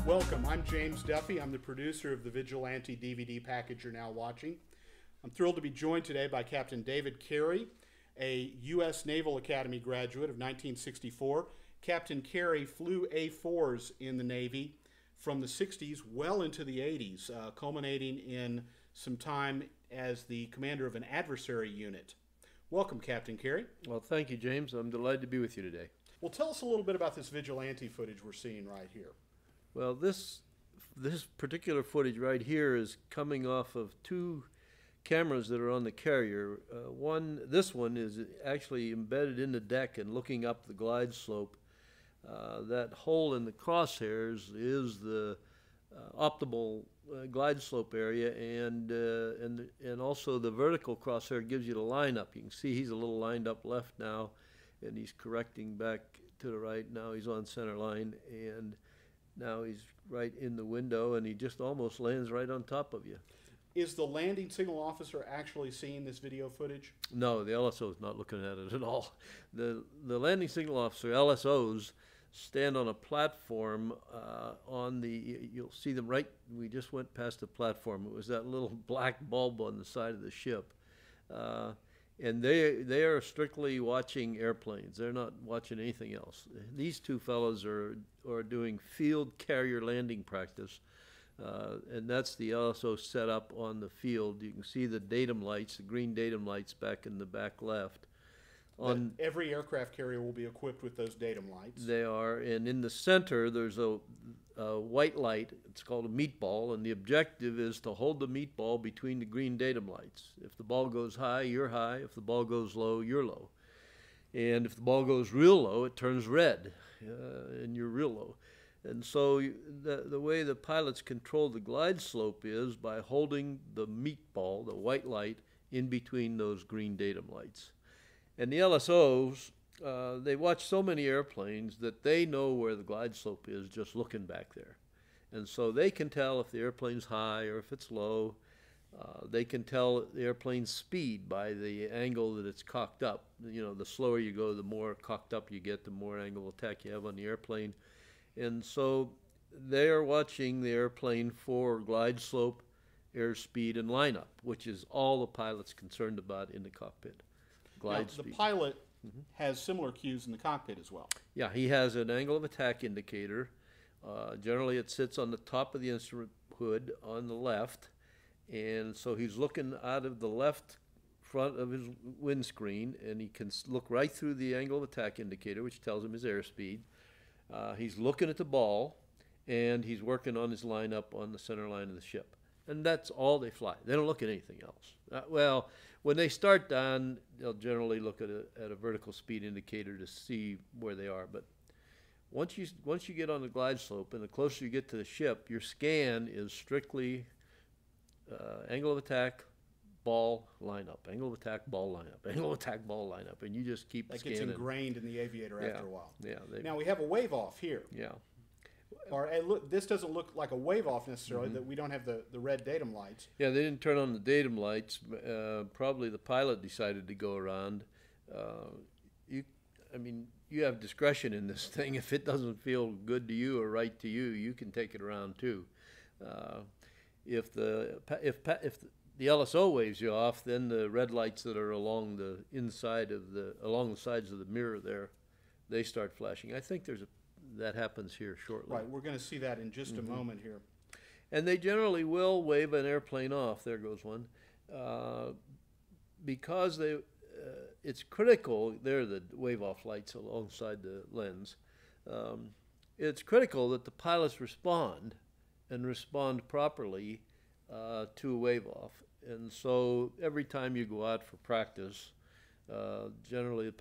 Welcome, I'm James Duffy. I'm the producer of the Vigilante DVD package you're now watching. I'm thrilled to be joined today by Captain David Carey, a U.S. Naval Academy graduate of 1964. Captain Carey flew A4s in the Navy from the 60s well into the 80s, culminating in some time as the commander of an adversary unit. Welcome, Captain Carey. Well, thank you, James. I'm delighted to be with you today. Well, tell us a little bit about this vigilante footage we're seeing right here. Well, this particular footage right here is coming off of two cameras that are on the carrier. This one is actually embedded in the deck and looking up the glide slope. That hole in the crosshairs is the optimal glide slope area, and also the vertical crosshair gives you the line up. You can see he's a little lined up left now, and he's correcting back to the right. Now he's on center line, and now he's right in the window, and he just almost lands right on top of you. Is the landing signal officer actually seeing this video footage? No, the LSO is not looking at it at all. The landing signal officer, LSOs, stand on a platform you'll see them right, we just went past the platform. It was that little black bulb on the side of the ship. And they are strictly watching airplanes. They're not watching anything else. These two fellows are doing field carrier landing practice, and that's the LSO set up on the field. You can see the datum lights, the green datum lights back in the back left. Every aircraft carrier will be equipped with those datum lights. They are, and in the center there's a white light. It's called a meatball, and the objective is to hold the meatball between the green datum lights. If the ball goes high, you're high. If the ball goes low, you're low. And if the ball goes real low, it turns red, and you're real low. And so the way the pilots control the glide slope is by holding the meatball, the white light, in between those green datum lights. And the LSOs, they watch so many airplanes that they know where the glide slope is just looking back there. And so they can tell if the airplane's high or if it's low. They can tell the airplane's speed by the angle that it's cocked up. You know, the slower you go, the more cocked up you get, the more angle of attack you have on the airplane. And so they are watching the airplane for glide slope, airspeed, and lineup, which is all the pilot's concerned about in the cockpit. Glide speed. The pilot has similar cues in the cockpit as well. Yeah, he has an angle of attack indicator. Generally, it sits on the top of the instrument hood on the left, and so he's looking out of the left front of his windscreen, and he can look right through the angle of attack indicator, which tells him his airspeed. He's looking at the ball, and he's working on his lineup on the center line of the ship. And that's all they fly. They don't look at anything else. Well, when they start down, they'll generally look at a vertical speed indicator to see where they are. But once you get on the glide slope, and the closer you get to the ship, your scan is strictly angle of attack, ball, lineup, angle of attack, ball, lineup, angle of attack, ball, lineup, and you just keep scanning. That gets ingrained in the aviator after a while. Yeah. Now we have a wave off here. Yeah. This doesn't look like a wave off necessarily, that we don't have the red datum lights. Yeah, they didn't turn on the datum lights. Probably the pilot decided to go around. You have discretion in this thing. If it doesn't feel good to you or right to you, you can take it around too. If the LSO waves you off, then the red lights that are along the sides of the mirror there, they start flashing. I think that happens here shortly. Right, we're going to see that in just a moment here. And they generally will wave an airplane off. There goes one. Because it's critical, they're the wave-off lights alongside the lens. It's critical that the pilots respond properly to a wave-off. And so every time you go out for practice, generally the